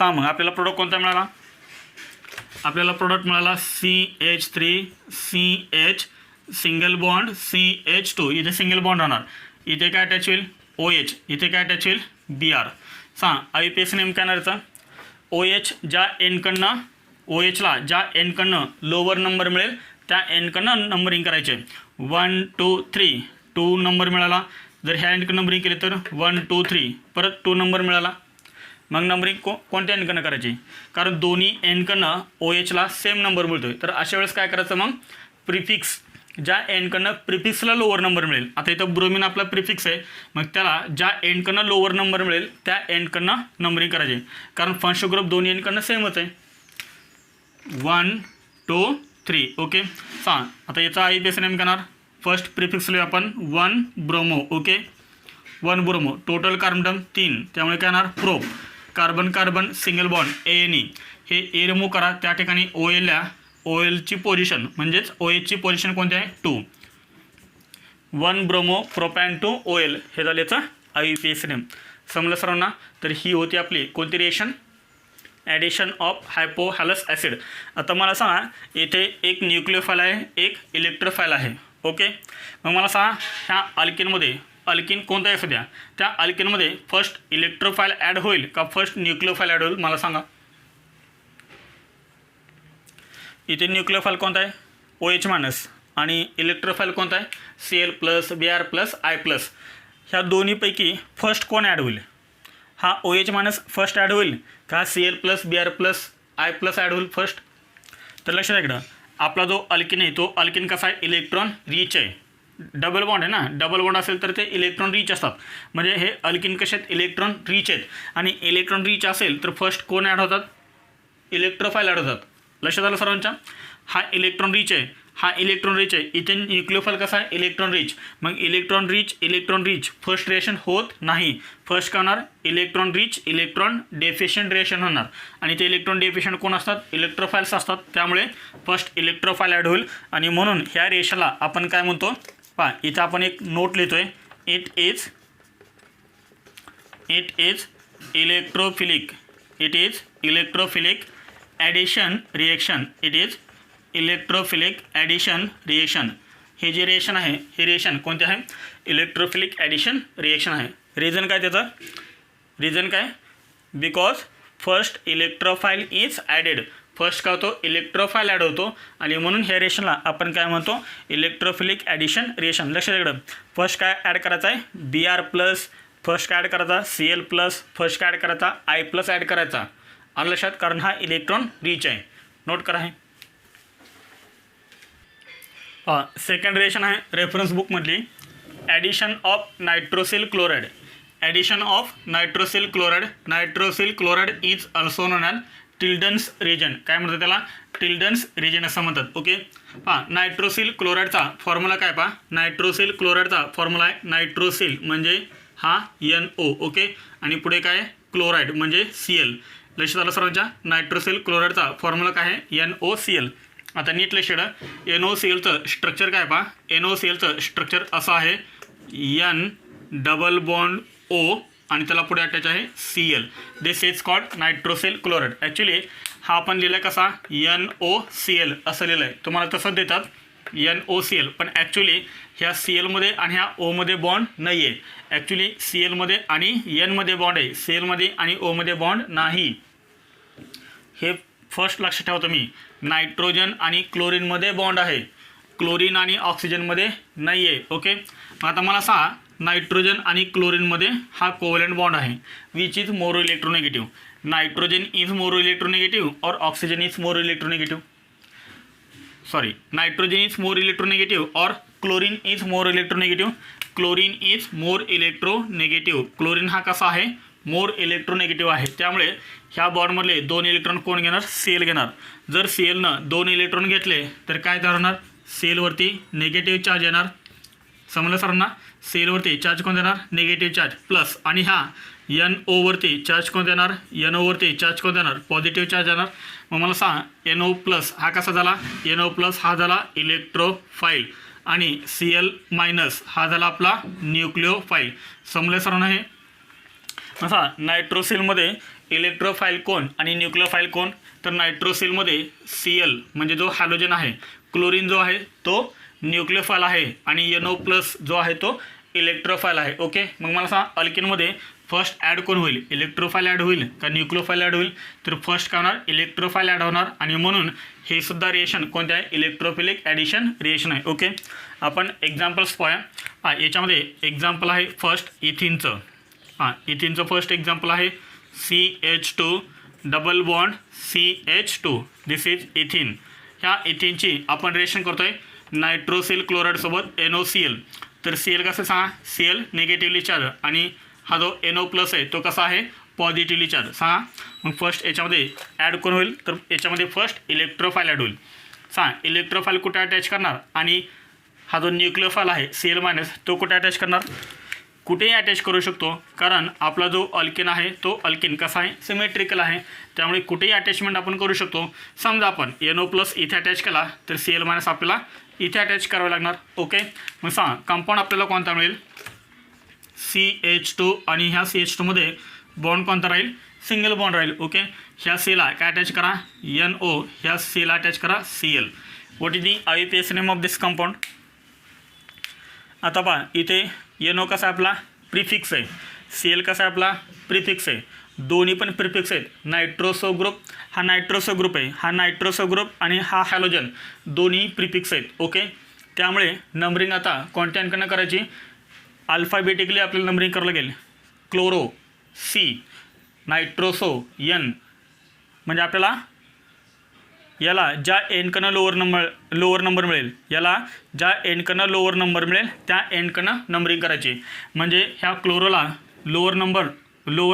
मग आपल्याला प्रोडक्ट कोणता मिळाला, आपल्याला प्रोडक्ट मिळाला CH3 CH single bond CH2. इथे सिंगल बॉन्ड राहणार, इथे काय अटॅच होईल OH, इथे काय अटॅच होईल Br. IUPAC नेम काय येणार OH ज्या एंडकडनं OHला ज्या एंडकडनं लोअर नंबर मिळेल त्या एंडकडनं नंबरिंग करायचे 1 2 3. 2 नंबर मिळाला, जर ह्या एंडकडनं नंबरिंग केली तर 1 2 3, परत 2 नंबर मिळाला. मग नंबरिंग कोणत्या एंडकडनं करायची, कारण दोन्ही एंडकडनं OHला सेम नंबर मिळतो आहे. तर अशा वेळेस काय करायचं, मग प्रिफिक्स ज्या एंडकडनं प्रिफिक्सला लोअर नंबर मिळेल. आता इथं ब्रोमीन आपला प्रिफिक्स आहे, मग त्याला ज्या एंडकडनं लोअर नंबर मिळेल त्या एंडकडनं नंबरिंग करायचे, कारण फंक्शन ग्रुप दोन्ही एंडकडनं सेमच आहे 1 2 3. ओके, आता याचा IUPAC नेम करणार. फर्स्ट प्रिफिक्स लिहूया आपण 1 bromo. Okay, 1 bromo. Total carbon term 3, त्यामुळे काय येणार pro. Carbon carbon single bond ANE हे ए रिमूव्ह करा, त्या ठिकाणी OLची पोझिशन म्हणजेच OHची पोझिशन कोणती आहे 2. 1 ब्रोमो प्रोपॅन टू OL हे झालं याचं IUPAC नेम. समजलं सर्वांना. तर ही होती आपली कोणती reaction, addition of hypohalous acid. आता मला सांगा इथे एक न्यूक्लियोफाइल आहे एक इलेक्ट्रोफाइल आहे. ओके, मग मला सांगा ह्या अल्किनमध्ये अल्किन कोणता आहे सध्या, त्या अल्किनमध्ये फर्स्ट इलेक्ट्रोफाइल ॲड होईल का फर्स्ट न्यूक्लियोफाइल ॲड होईल मला सांगा. इथे न्यूक्लियोफाइल कोणता आहे OH मायनस आणि इलेक्ट्रोफाइल कोणता आहे Cl plus Br plus I plus. ह्या दोन्हीपैकी फर्स्ट कोण ॲड होईल, हा OH मायनस फर्स्ट ॲड होईल का Cl plus Br plus I plus add होईल फर्स्ट. तर लक्षात इकडं आपला जो अल्किन आहे तो अल्किन कसा आहे इलेक्ट्रॉन रिच आहे, डबल बॉन्ड आहे ना, डबल बॉन्ड असेल तर ते इलेक्ट्रॉन रिच असतात, म्हणजे हे अल्किन कसे आहेत इलेक्ट्रॉन रिच आहेत. आणि इलेक्ट्रॉन रिच असेल तर फर्स्ट कोण ॲड होतात, इलेक्ट्रोफाइल ॲड होतात. लक्षात आलं सर्वांच्या. हा इलेक्ट्रॉन रिच आहे, हा इलेक्ट्रॉन रिच आहे, इथे न्यूक्लियोफाइल कसा आहे इलेक्ट्रॉन रिच. मग इलेक्ट्रॉन रिच फर्स्ट रिएक्शन होत नाही. फर्स्ट काय होणार electron rich electron deficient reaction होणार, आणि ते इलेक्ट्रॉन डेफिशियंट कोण असतात इलेक्ट्रोफाइल्स असतात, त्यामुळे फर्स्ट इलेक्ट्रोफाइल ॲड होईल. आणि म्हणून ह्या रिएक्शनला आपण काय म्हणतो पहा, इथं आपण एक नोट लिहितोय, it is it is electrophilic. It is electrophilic addition reaction. It is electrophilic addition reaction. हे जे रिएक्शन आहे हे रिएक्शन कोणते आहे? इलेक्ट्रोफिलिक ॲडिशन रिएक्शन आहे. रिझन काय त्याचं? रिझन काय? Because first इलेक्ट्रोफाईल is added. First काय होतो? इलेक्ट्रोफाईल ॲड होतो आणि म्हणून ह्या रिएक्शनला आपण काय म्हणतो? Electrophilic addition reaction. लक्षात इकडं फर्स्ट काय ॲड करायचं आहे? Br+. फर्स्ट काय ॲड करायचा? Cl+. फर्स्ट काय ॲड करायचा? I+ ॲड करायचा. आलं लक्षात? कारण हा इलेक्ट्रॉन रिच आहे. नोट करा हे. सेकंड रिएक्शन आहे रेफरन्स बुकमधली. Addition of nitrosyl chloride. Addition of nitrosyl chloride. Nitrosyl chloride is also known as Tilden's reagent. काय म्हणतात त्याला? टिल्डन्स रिजन असं म्हणतात. ओके. नायट्रोसिल क्लोराईडचा फॉर्म्युला काय? नायट्रोसिल क्लोराईडचा फॉर्म्युला आहे नायट्रोसिल म्हणजे हा NO. ओके. आणि पुढे काय? क्लोराईड म्हणजे Cl. लक्षात आलं सर्वांच्या? नायट्रोसिल क्लोराईडचा फॉर्म्युला काय आहे? NOCl. आता नीट लक्षात NOClचं स्ट्रक्चर काय? NOClचं स्ट्रक्चर असं आहे N डबल बॉन्ड O आणि त्याला पुढे अटॅच आहे Cl. This is called nitrosyl chloride. Actually हा आपण लिहिला कसा? NOCl असं लिहिलं आहे. तुम्हाला तसंच देतात NOCl, पण ॲक्च्युली ह्या Clमध्ये आणि ह्या Oमध्ये बॉन्ड नाही आहे. ॲक्च्युली Clमध्ये आणि Nमध्ये बॉन्ड आहे. Clमध्ये आणि Oमध्ये बॉन्ड नाही. हे फर्स्ट लक्षात ठेवा तुम्ही. नायट्रोजन आणि क्लोरीनमध्ये बॉन्ड आहे. क्लोरीन आणि ऑक्सिजनमध्ये नाही आहे. ओके. आता मला सांगा नायट्रोजन आणि क्लोरीनमध्ये हा कोव्हलंट बॉन्ड आहे which is more electronegative. Nitrogen is more electronegative और oxygen is more electronegative. Sorry, nitrogen is more electronegative और chlorine is more electronegative. Chlorine is more electronegative. Chlorine हा कसा आहे? मोर इलेक्ट्रोनेगेटिव्ह आहे. त्यामुळे ह्या बॉन्डमधले 2 इलेक्ट्रॉन कोण घेणार? Cl घेणार. जर Clनं 2 इलेक्ट्रॉन घेतले तर काय तयार होणार? Clवरती निगेटिव्ह चार्ज येणार. समजलं सर्वांना? Clवरती चार्ज कोण देणार? Negative charge plus. आणि हा NOवरती चार्ज कोण देणार? NOवरती चार्ज कोण देणार? पॉझिटिव्ह चार्ज येणार. मग मला सांग NO+ हा कसा झाला? NO+ हा झाला इलेक्ट्रोफाईल आणि Cl- हा झाला आपला न्यूक्लिओफाईल. समजलं सर्वांना हे? असा नायट्रोसिलमध्ये इलेक्ट्रोफाईल कोण आणि न्यूक्लिओफाईल कोण? तर नायट्रोसिलमध्ये Cl म्हणजे जो हॅलोजन आहे, क्लोरीन जो आहे तो न्यूक्लिओफाईल आहे आणि NO+ जो आहे तो इलेक्ट्रोफाईल आहे. ओके. मग मला सांगा अल्केनमध्ये फर्स्ट ॲड कोण होईल? इलेक्ट्रोफाईल ॲड होईल का न्यूक्लिओफाईल ॲड होईल? तर फर्स्ट काय होणार? इलेक्ट्रोफाईल ॲड होणार आणि म्हणून हे सुद्धा रिएक्शन कोणते आहे? इलेक्ट्रोफिलिक ॲडिशन रिएक्शन आहे. ओके. आपण एक्झाम्पल्स पाहूया. याच्यामध्ये एक्झाम्पल आहे फर्स्ट इथिनचं. इथिनचं फर्स्ट एक्झाम्पल आहे CH2 double bond CH2. This is इथिन. ह्या इथिनची आपण रिएक्शन करतोय नायट्रोसिल क्लोराईडसोबत NOCl. तर Cl कसं सांगा? Cl निगेटिव्हली चार्ज आणि हा जो NO+ आहे तो कसा आहे? Positively charge. सांगा मग फर्स्ट याच्यामध्ये ॲड कोण होईल? तर याच्यामध्ये फर्स्ट इलेक्ट्रोफाईल ॲड होईल. सांगा इलेक्ट्रोफाईल कुठे अटॅच करणार? आणि हा जो न्यूक्लिओफाईल आहे Cl- तो कुठे अटॅच करणार? कुठेही अटॅच करू शकतो कारण आपला जो अल्केन आहे तो अल्केन कसा आहे? सिमेट्रिकल आहे. त्यामुळे कुठेही अटॅचमेंट आपण करू शकतो. समजा आपण NO+ इथे अटॅच केला तर Cl- आपल्याला इथे अटॅच करावं लागणार. ओके. मग सांगा कंपाऊंड आपल्याला कोणता मिळेल? CH2 आणि ह्या CH2मध्ये बॉन्ड कोणता राहील? सिंगल बॉन्ड राहील. ओके. ह्या Cला काय अटॅच करा? NO. ह्या Cला अटॅच करा Cl. What is the IUPAC name of this compound? आता पहा इथे NO कसा आपला? प्रिफिक्स आहे. Cl कसा आपला? प्रिफिक्स आहे. दोन्ही पण प्रिफिक्स आहेत. नायट्रोसो ग्रुप हा नायट्रोसो ग्रुप आहे. हा नायट्रोसो ग्रुप आणि हा हॅलोजन दोन्ही प्रिफिक्स आहेत. ओके. त्यामुळे नंबरिंग आता कोणत्या अंकानं करायची? अल्फाबेटिकली आपल्याला नंबरिंग करावं लागेल. Chloro C, nitroso N. म्हणजे आपल्याला याला ज्या एंडकडनं लोअर नंबर मिळेल, याला ज्या एंडकडनं लोअर नंबर मिळेल त्या एंडकडनं नंबरिंग करायची. म्हणजे ह्या क्लोरोला लोअर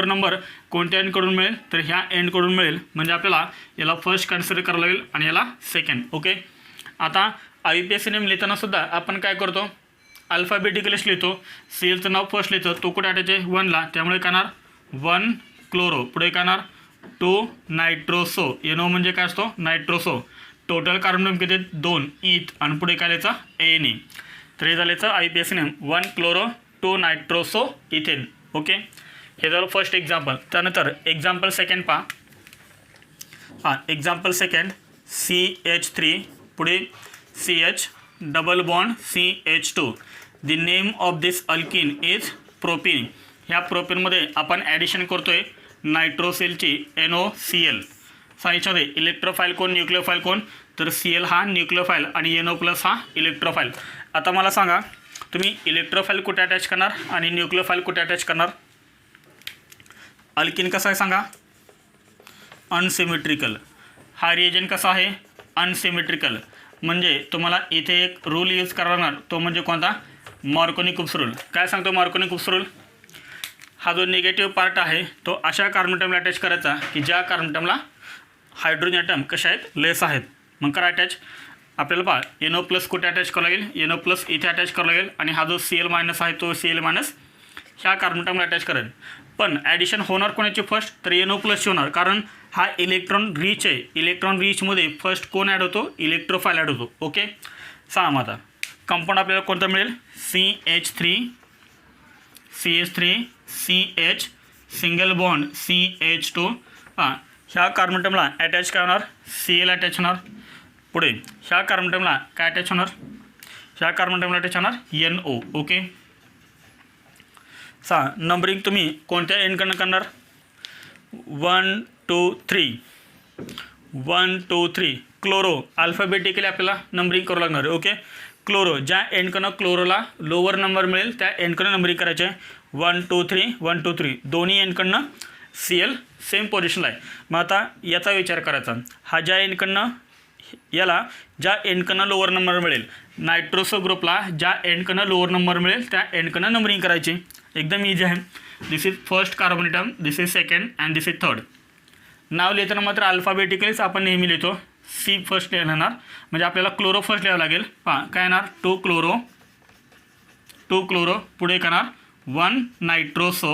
नंबर कोणत्या एंडकडून मिळेल? तर ह्या एंडकडून मिळेल. म्हणजे आपल्याला याला फर्स्ट कन्सिडर करावं लागेल आणि याला सेकंड. ओके. आता IUPAC नेम लिहिताना सुद्धा आपण काय करतो? अल्फाबेटिकलीच लिहितो. Clचं नाव फर्स्ट लिहितो. तो कुठे अटॅच आहे? 1ला. त्यामुळे काय येणार? 1 क्लोरो. पुढे काय येणार? 2 नायट्रोसो. NO म्हणजे काय असतो? नायट्रोसो. टोटल कार्बन किती? 2 इथ आणि पुढे काय लिहायचं? Na. तर हे झाल्याचं IUPAC name 1 chloro 2 nitroso ethane. Okay. हे झालं फर्स्ट एक्झाम्पल. त्यानंतर एक्झाम्पल सेकंड पहा. एक्झाम्पल सेकंड CH3 पुढे CH double bond CH2. The name of this alkene is propyne. ह्या प्रोपिनमध्ये आपण ॲडिशन करतोय नायट्रोसिलची NOCl. याच्यामध्ये इलेक्ट्रोफाईल कोण न्यूक्लिओफाईल कोण, तर Cl हा न्यूक्लिओफाईल आणि NO+ हा इलेक्ट्रोफाईल. आता मला सांगा तुम्ही इलेक्ट्रोफाईल कुठे अटॅच करणार आणि न्यूक्लिओफाईल कुठे अटॅच करणार. अल्किन कसा आहे सांगा, अनसिमेट्रिकल. हा रिएजन कसा आहे, अनसिमेट्रिकल. म्हणजे तुम्हाला इथे एक रूल यूज करणार, तो म्हणजे कोणता, मार्कोनी-कुप्स रूल. काय सांगतो मार्कोनी-कुप्स रूल, हा जो निगेटिव्ह पार्ट आहे तो अशा कार्बन ॲटमला अटॅच करायचा की ज्या कार्बन ॲटमला हायड्रोजन ॲटम कशा आहेत, लेस आहेत. मग करा अटॅच. आपल्याला पहा NO+ कुठे अटॅच करावं लागेल, NO+ इथे अटॅच करावं लागेल आणि हा जो Cl- आहे तो Cl- ह्या कार्बन ॲटमला अटॅच करेल. पण ॲडिशन होणार कोणाची फर्स्ट, तर NO+ होणार, कारण हा इलेक्ट्रॉन रिच आहे. इलेक्ट्रॉन रिचमध्ये फर्स्ट कोण ॲड होतो, इलेक्ट्रोफाईल ॲड होतो. ओके, सांगा मग आता कंपाऊंड आपल्याला कोणता मिळेल, CH3 CH single bond CH2. ह्या कार्बन ॲटमला अटॅच काय होणार, Cl अटॅच होणार. पुढे ह्या कार्बन ॲटमला काय अटॅच होणार, ह्या कार्बन ॲटमला अटॅच होणार NO. ओके, नंबरिंग तुम्ही कोणत्या एंडकडनं करणार, 1 2 3 1 2 3. क्लोरो अल्फाबेटिकली आपल्याला नंबरिंग करावं लागणार आहे. ओके, क्लोरो ज्या एंडकडनं क्लोरोला लोअर नंबर मिळेल त्या एंडकडनं नंबरिंग करायचे. 1 2 3 1 2 3. दोन्ही एंडकडनं Cl सेम पोझिशनला आहे. मग आता याचा विचार करायचा, हा ज्या एंडकडनं याला ज्या एंडकडनं लोअर नंबर मिळेल, नायट्रोसो ग्रुपला ज्या एंडकडनं लोअर नंबर मिळेल त्या एंडकडनं नंबरिंग करायची. एकदम इझी आहे. This is first carbon atom, this is second and this is third. नाव लिहिताना मात्र अल्फाबेटिकलीच आपण नेहमी लिहितो. C फर्स्ट लिहिणार, म्हणजे आपल्याला क्लोरो फर्स्ट लिहावं लागेल. काय येणार, 2 क्लोरो पुढे करणार 1 nitroso,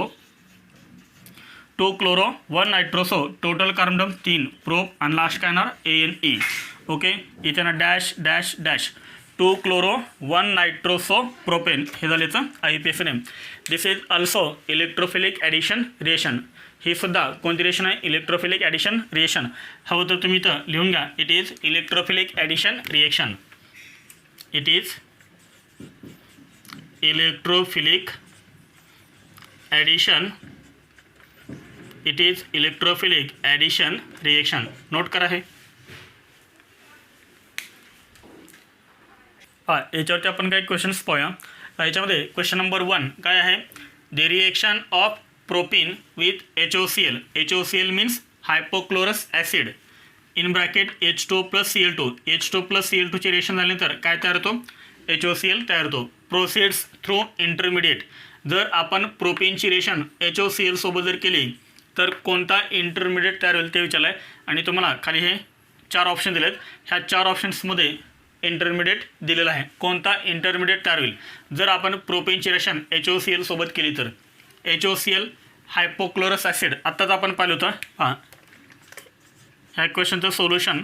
2 chloro 1 nitroso, total carbon atom 3 prop आणि लास्ट काय येणार ANE. ओके, इथे ना dash dash dash. 2 chloro 1 nitroso propane, हे झालं याचं IUPAC name. This is also electrophilic addition reaction. ही सुद्धा कोणती रिएक्शन आहे, इलेक्ट्रोफिलिक ॲडिशन रिएक्शन. हवं तर तुम्ही इथं लिहून घ्या, it is electrophilic addition reaction. It is electrophilic addition, it is electrophilic addition reaction. Note करा हे. याच्यावरती आपण काही क्वेश्चन्स पाहूया. याच्यामध्ये क्वेश्चन नंबर 1 काय आहे, the reaction of propene with HOCl. HOCl means hypochlorous acid in bracket H2 + Cl2. H2 + Cl2चे रिएक्शन झाल्यानंतर काय तयार होतो, HOCl तयार होतो. Proceeds through intermediate. जर आपण प्रोपिनची रिएक्शन HOCl सोबत जर केली तर कोणता इंटरमिडिएट तयार होईल ते विचारलं आहे. आणि तुम्हाला खाली हे 4 ऑप्शन दिले आहेत. ह्या 4 ऑप्शन्समध्ये इंटरमिडिएट दिलेला आहे. कोणता इंटरमिडिएट तयार होईल जर आपण प्रोपिनची रिएक्शन HOCl सोबत केली तर. HOCl हायपोक्लोरस ॲसिड आत्ताच आपण पाहिलं होतं. ह्या क्वेश्चनचं सोल्युशन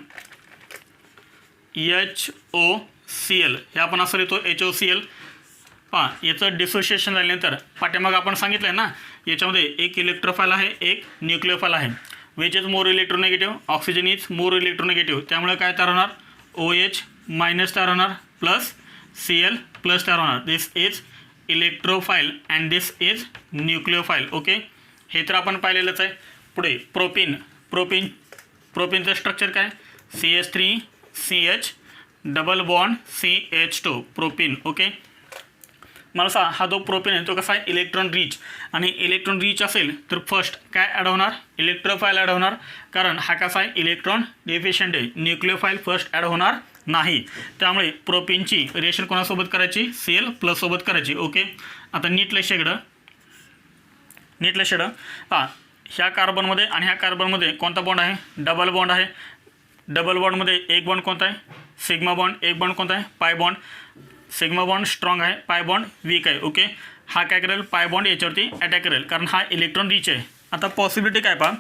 HOCl हे आपण असं लिहितो HOCl. याचं डिसोसिएशन झाल्यानंतर पाठीमागं आपण सांगितलं आहे ना, याच्यामध्ये एक इलेक्ट्रोफाईल आहे एक न्यूक्लिओफाईल आहे. Which is more electronegative, oxygen is more electronegative. त्यामुळे काय तयार होणार, OH- तयार होणार प्लस Cl+ तयार होणार. This is electrophile and this is nucleophile. Okay, हे तर आपण पाहिलेलंच आहे. पुढे प्रोपिनचं स्ट्रक्चर काय, CH3 CH double bond CH2 propyne. Okay, मला सांगा हा जो प्रोपिन आहे तो कसा आहे, इलेक्ट्रॉन रिच. आणि इलेक्ट्रॉन रिच असेल तर फर्स्ट काय ॲड होणार, इलेक्ट्रोफाईल ॲड होणार. कारण हा कसा आहे, इलेक्ट्रॉन डेफिशियंट आहे. न्यूक्लिओफाईल फर्स्ट ॲड होणार नाही. त्यामुळे प्रोपिनची रिएक्शन कोणासोबत करायची, Cl+ सोबत करायची. ओके, आता नीट लक्षेकडं ह्या कार्बनमध्ये आणि ह्या कार्बनमध्ये कोणता बॉन्ड आहे, डबल बॉन्ड आहे. डबल बॉन्डमध्ये एक बॉन्ड कोणता आहे, सिग्मा बॉन्ड. एक बॉन्ड कोणता आहे, pi bond. Sigma bond strong आहे, पाय बॉन्ड वीक आहे. ओके, हा काय करेल, पाय बॉन्ड याच्यावरती अटॅक करेल कारण हा इलेक्ट्रॉन रिच आहे. आता पॉसिबिलिटी काय पहा,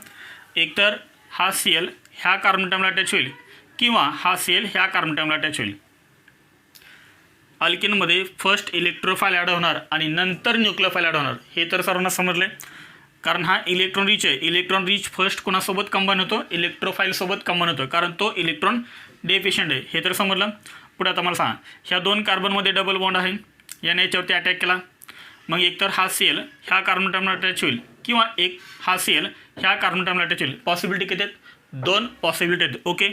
एकतर हा Cl ह्या कार्बन ॲटमला अटॅच होईल किंवा हा Cl ह्या कार्बन ॲटमला अटॅच होईल. अल्किनमध्ये फर्स्ट इलेक्ट्रोफाईल ॲड होणार आणि नंतर न्यूक्लिओफाईल ॲड होणार, हे तर सर्वांना समजले. कारण हा इलेक्ट्रॉन रिच आहे. इलेक्ट्रॉन रिच फर्स्ट कोणासोबत कंबाईन होतो, इलेक्ट्रोफाईलसोबत कंबाईन होतो, कारण तो इलेक्ट्रॉन डेफिशियंट आहे. हे तर समजलं. पुढे आता मला सांगा, ह्या 2 कार्बनमध्ये डबल बॉन्ड आहे, याने याच्यावरती अटॅक केला, मग एकतर हा Cl ह्या कार्बन ॲटमला अटॅच होईल किंवा एक हा Cl ह्या कार्बन ॲटमला अटॅच होईल. पॉसिबिलिटी किती आहेत? 2 पॉसिबिलिटी आहेत. ओके,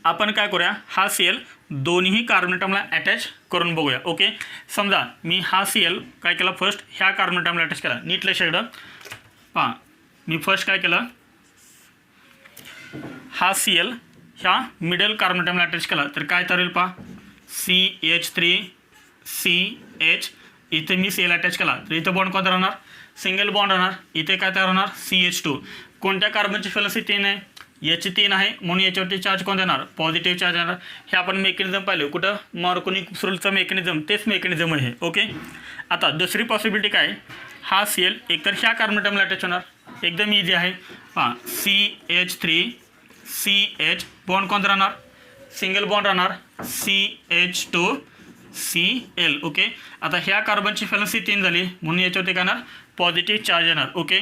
आपण काय करूया, हा Cl दोन्ही कार्बन ॲटमला अटॅच करून बघूया. ओके, समजा मी हा Cl काय केला, फर्स्ट ह्या कार्बन ॲटमला अटॅच केला. नीट लक्षात ठेवा. पहा, मी फर्स्ट काय केलं, हा Cl ह्या मिडल कार्बन ॲटमला अटॅच केला, तर काय तयार होईल पहा, CH3CH. इथे मी Cl अटॅच केला, तर इथं बॉन्ड कोणता राहणार, सिंगल बॉन्ड राहणार. इथे काय तयार होणार, CH2. कोणत्या कार्बनची व्हॅलेन्सी 3 आहे, याची 3 आहे, म्हणून याच्यावरती चार्ज कोणता येणार, पॉझिटिव्ह चार्ज येणार. हे आपण मेकॅनिझम पाहिलं कुठं, मार्कोनी रूलचं मेकॅनिझम, तेच मेकॅनिझम आहे. ओके, आता दुसरी पॉसिबिलिटी काय, हा Cl एकतर ह्या कार्बन ॲटमला अटॅच होणार, एकदम इझी आहे. पहा, CH3CH बॉन्ड कोणता राहणार, सिंगल बॉन्ड राहणार, CH2Cl. ओके, आता ह्या कार्बनची व्हॅलेन्सी 3 झाली, म्हणून याच्यावरती काय येणार, पॉझिटिव्ह चार्ज येणार. ओके,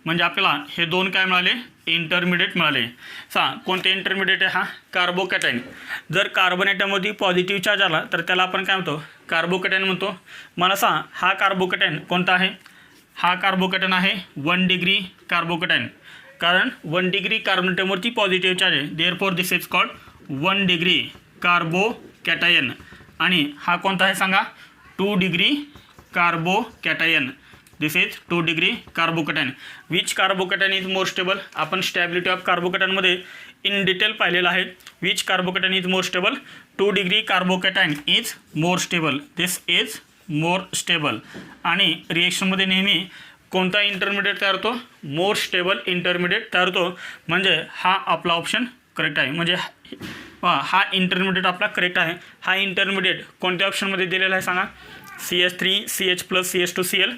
म्हणजे आपल्याला हे 2 काय मिळाले, इंटरमिडिएट मिळाले. कोणते इंटरमिडिएट आहे, हा कार्बोकॅटाईन. जर कार्बन ॲटममध्ये पॉझिटिव्ह चार्ज आला तर त्याला आपण काय म्हणतो, कार्बोकॅटाईन म्हणतो. मला सांग, हा कार्बोकॅटाईन कोणता आहे, हा कार्बोकॅटाईन आहे 1 डिग्री कार्बोकॅटाईन, कारण 1 डिग्री कार्बन ॲटमवरती पॉझिटिव्ह चार्ज आहे. Therefore this is called 1 degree carbocation. आणि हा कोणता आहे सांगा, 2 degree carbocation. This is 2 degree carbocation. Which carbocation is more stable, आपण स्टॅबिलिटी ऑफ कार्बोकॅटायनमध्ये इन डिटेल पाहिलेलं आहे. Which carbocation is more stable, 2 degree carbocation is more stable. This is more stable. आणि रिएक्शनमध्ये नेहमी कोणता इंटरमिडिएट तयार होतो, मोर स्टेबल इंटरमिडिएट तयार होतो. म्हणजे हा आपला ऑप्शन करेक्ट आहे. म्हणजे हा इंटरमिडिएट आपला करेक्ट आहे. हा इंटरमिडिएट कोणत्या ऑप्शनमध्ये दिलेला आहे सांगा, CH3CH+CH2Cl.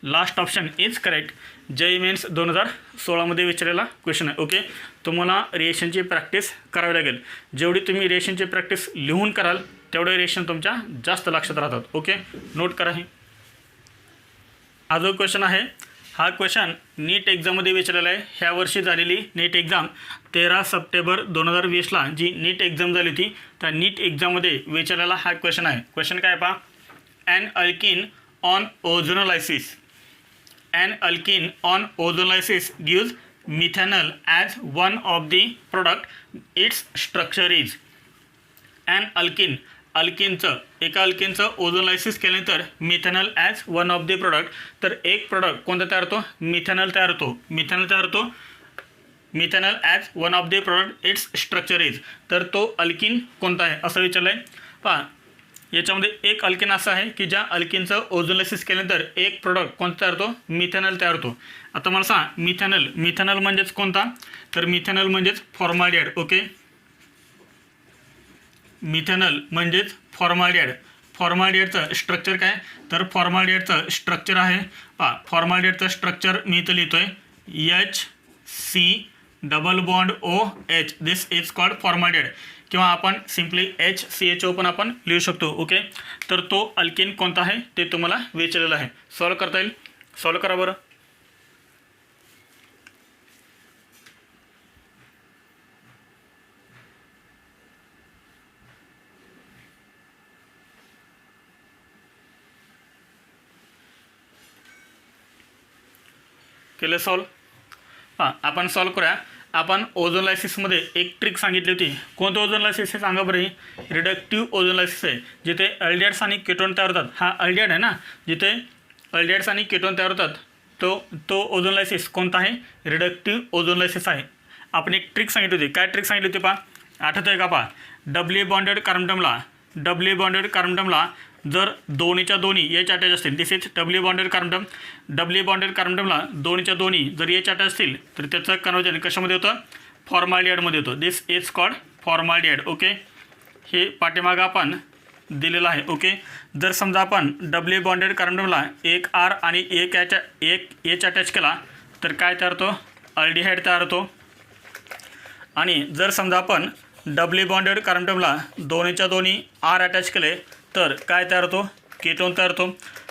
Last option is correct. JEE mains 2016मध्ये विचारलेला क्वेश्चन आहे. ओके, तुम्हाला रिएक्शनची प्रॅक्टिस करावी लागेल. जेवढी तुम्ही रिएक्शनची प्रॅक्टिस लिहून कराल तेवढे रिएक्शन तुमच्या जास्त लक्षात राहतात. ओके, नोट करा. हे हा जो क्वेश्चन आहे, हा क्वेश्चन नीट एक्झाममध्ये विचारलेला आहे. ह्या वर्षी झालेली नीट एक्झाम 13 सप्टेंबर 2020ला जी नीट एक्झाम झाली होती, त्या नीट एक्झाममध्ये विचारलेला हा क्वेश्चन आहे. क्वेश्चन काय पहा, an alkene on ozonolysis. An alkene on ozonolysis gives methanol as one of the product. Its structure is. An alkene, अल्किनचं एका अल्किनचं ओझोनोलायसिस केल्यानंतर methanol as one of the product. तर एक प्रोडक्ट कोणता तयार होतो, मिथेनॉल तयार होतो. Methanol as one of the product. Its structure is. तर तो अल्किन कोणता आहे असं विचारलं आहे. पहा, याच्यामध्ये एक अल्किन असं आहे की ज्या अल्किनचं ओझोनोलायसिस केल्यानंतर एक प्रोडक्ट कोणता तयार होतो, मिथेनॉल तयार होतो. आता मला सांग, मिथेनॉल म्हणजेच कोणता, तर मिथेनॉल म्हणजेच फॉर्माल्डिहाइड. ओके, मिथेनॉल म्हणजेच फॉर्माल्डिहाइड. फॉर्माल्डिहाइडचं स्ट्रक्चर काय, तर फॉर्माल्डिहाइडचं स्ट्रक्चर आहे, फॉर्माल्डिहाइडचं स्ट्रक्चर मी इथं लिहितोय HC_OH. This is called formaldehyde, किंवा आपण सिम्पली HCHO पण आपण लिहू शकतो. ओके, तर तो अल्किन कोणता आहे ते तुम्हाला विचारलेलं आहे. सॉल्व करता येईल, सॉल्व करा बरं. केलं सॉल्व. हां, आपण सॉल्व करूया. आपण ओझोनोलायसिसमध्ये एक ट्रिक सांगितली होती. कोणतं ओझोनोलायसिस हे सांगा बरं. रिडक्टिव्ह ओझोनोलायसिस आहे, जिथे अल्डिहाइड्स आणि केटोन तयार होतात. हा अल्डिहाइड आहे ना, जिथे अल्डिहाइड्स आणि केटोन तयार होतात, तो ओझोनोलायसिस कोणता आहे, रिडक्टिव्ह ओझोनोलायसिस आहे. आपण एक ट्रिक सांगितली होती. काय ट्रिक सांगितली होती पहा, आठवतं आहे का पहा, डबली बॉन्डेड कार्बनटमला जर दोन्हीच्या दोन्ही एच अटॅच असतील, this is doubly bonded carbon atom. Doubly bonded कार्बनटमला दोन्हीच्या दोन्ही जर एच अटॅच असतील तर त्याचं कन्वर्जन कशामध्ये होतं, फॉर्माल्डिहाइडमध्ये होतं. दिस इज कॉल्ड फॉर्माल्डिहाइड. ओके, हे पाठीमागं आपण दिलेलं आहे. ओके, जर समजा आपण डबली बॉन्डेड कार्बनटमला एक R आणि एक एच अटॅच केला तर काय तयार होतो, अल्डिहाइड तयार होतो. आणि जर समजा आपण डबली बॉन्डेड कार्बनटमला दोन्हीच्या दोन्ही R अटॅच केले तर काय तयार होतो, केटोन तयार होतो.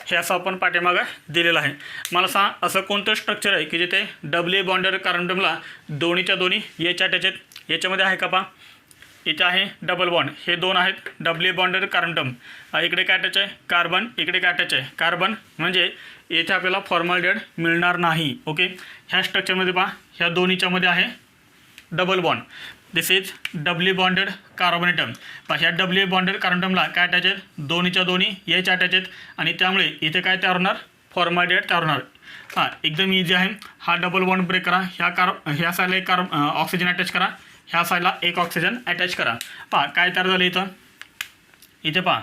हे असं आपण पाठीमागं दिलेलं आहे. मला सांग असं कोणतं स्ट्रक्चर आहे की जिथे डबल बॉन्डेड कार्बन टर्मला दोन्हीच्या दोन्ही एच अटॅच आहेत. याच्यामध्ये आहे का पहा, इथे आहे डबल बॉन्ड, हे दोन आहेत डबल बॉन्डेड कार्बन टर्म. इकडे काय अटॅच आहे कार्बन, इकडे काय अटॅच आहे कार्बन, म्हणजे येथे आपल्याला फॉर्मॅलिडेहाइड मिळणार नाही. ओके, ह्या स्ट्रक्चरमध्ये पहा ह्या दोन्हीच्या मध्ये आहे double bond. This is doubly bonded carbon term. पहा ह्या डबली बॉन्डेड कार्बन टर्मला काय अटॅच आहेत, दोन्हीच्या दोन्ही एच अटॅच आहेत आणि त्यामुळे इथे काय तयार होणार, फॉर्मॅलिडेहाइड तयार होणार. हां, एकदम इझी आहे. हा डबल बॉन्ड ब्रेक करा, ह्या साईडला एक ऑक्सिजन अटॅच करा, ह्या साईडला एक ऑक्सिजन अटॅच करा. पहा काय तयार झालं इथं, इथे पहा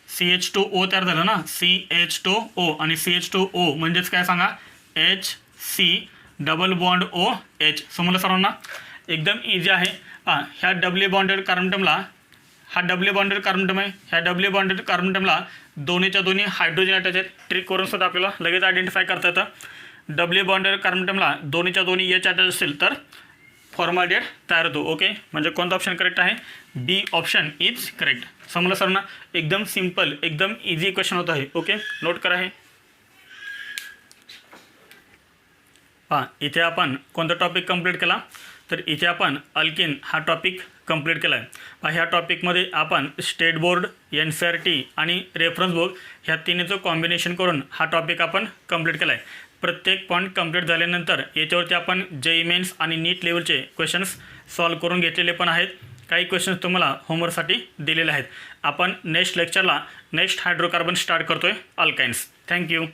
CH2O तयार झालं ना, CH2O आणि CH2O म्हणजेच काय सांगा, HC डबल बॉन्ड OH. समजलं सर्वांना, एकदम इझी आहे. ह्या डबल बॉन्डेड कार्बन टर्मला, हा डबल बॉन्डेड कार्बन टर्म आहे, ह्या डबल बॉन्डेड कार्बन टर्मला दोन्हीच्या दोन्ही हायड्रोजन अटॅच आहेत. ट्रिक करून सुद्धा आपल्याला लगेच आयडेंटिफाय करता येतं. डबल बॉन्डेड कार्बन टर्मला दोन्हीच्या दोन्ही एच अटॅच असेल तर फॉर्मॅलिडेहाइड तयार होतो. ओके, म्हणजे कोणतं ऑप्शन करेक्ट आहे, बी ऑप्शन इज करेक्ट. समजलं सर ना, एकदम सिंपल एकदम इझी क्वेश्चन होत आहे. ओके, नोट करा हे. हां, इथे आपण कोणता टॉपिक कंप्लीट केला, तर इथे आपण अल्किन हा टॉपिक कंप्लीट केला आहे. ह्या टॉपिकमध्ये आपण स्टेट बोर्ड, NCERT आणि रेफरन्स बुक ह्या तिन्हीचं कॉम्बिनेशन करून हा टॉपिक आपण कंप्लीट केला आहे. प्रत्येक पॉईंट कंप्लीट झाल्यानंतर याच्यावरती आपण JEE मेन्स आणि नीट लेवलचे क्वेश्चन्स सॉल्व करून घेतलेले पण आहेत. काही क्वेश्चन्स तुम्हाला होमवर्कसाठी दिलेले आहेत. आपण नेक्स्ट लेक्चरला नेक्स्ट हायड्रोकार्बन स्टार्ट करतो आहे, अल्काइन्स. थँक्यू.